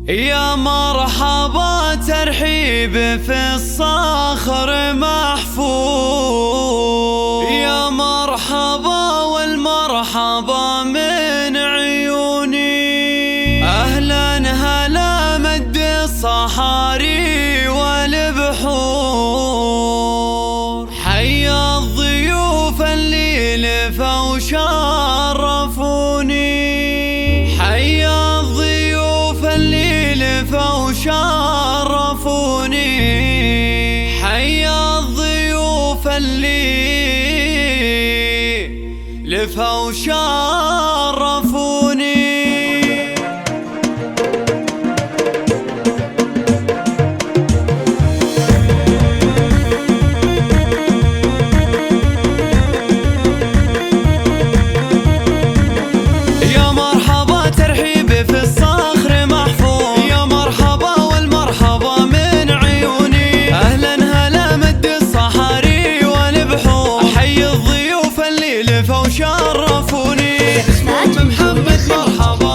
يا مرحبا ترحيب في الصخر محفوظ، يا مرحبا والمرحبا من عيوني. أهلا هلا مد الصحاري والبحور، حيا الضيوف اللي لفوا شرفوني، حيا الضيوف اللي لفوا شرفوني، حيا الضيوف اللي لفوا شرفوني. شرفوني أم محمد مرحبا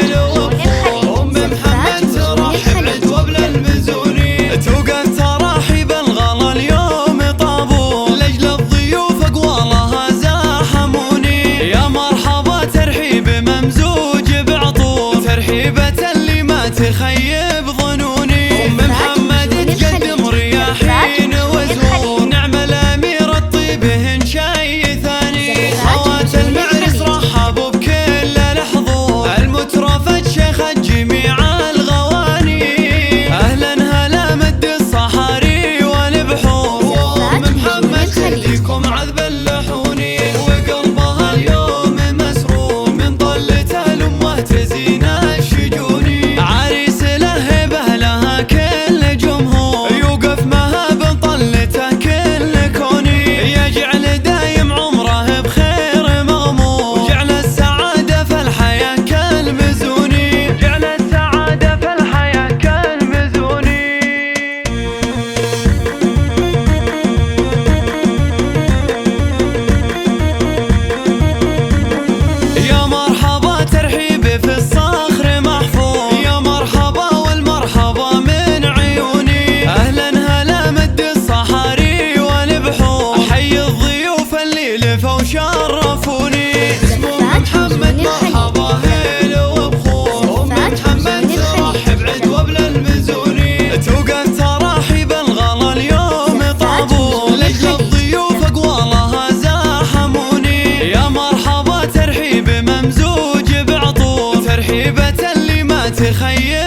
هلا وابو أم محمد ترحب عد وابل المزوني، توقف تراحيب الغلا اليوم طابور، لأجل الضيوف أقوالها زاحموني. يا مرحبا ترحيب ممزوج بعطور، ترحيبة اللي ما تخيب ظنوني. أم محمد تقدم رياحين وزهور، نعم الأمير الطيب هن شي ثاني. المعرس رحبوا بكل الحضور، المترفة شيخت جميع الغواني. أهلا هلا مد الصحاري والبحور، وأم محمد تهديكم عذب اللحوني. وقلبها اليوم مسرور من طلته لأمه تزين الشجوني، عريس له هبه لها كل جمهور، يوقف معها بطلته كل كوني. يجعل دايم عمره بخير شرفوني. اسمه محمد مرحبا هلا وبخور، أم محمد ترحب عد وابل المزوني، توقف تراحيب الغلا اليوم طابور، لأجل الضيوف أقوالها زاحموني. يا مرحبا ترحيب ممزوج بعطور، ترحيبة اللي ما تخيل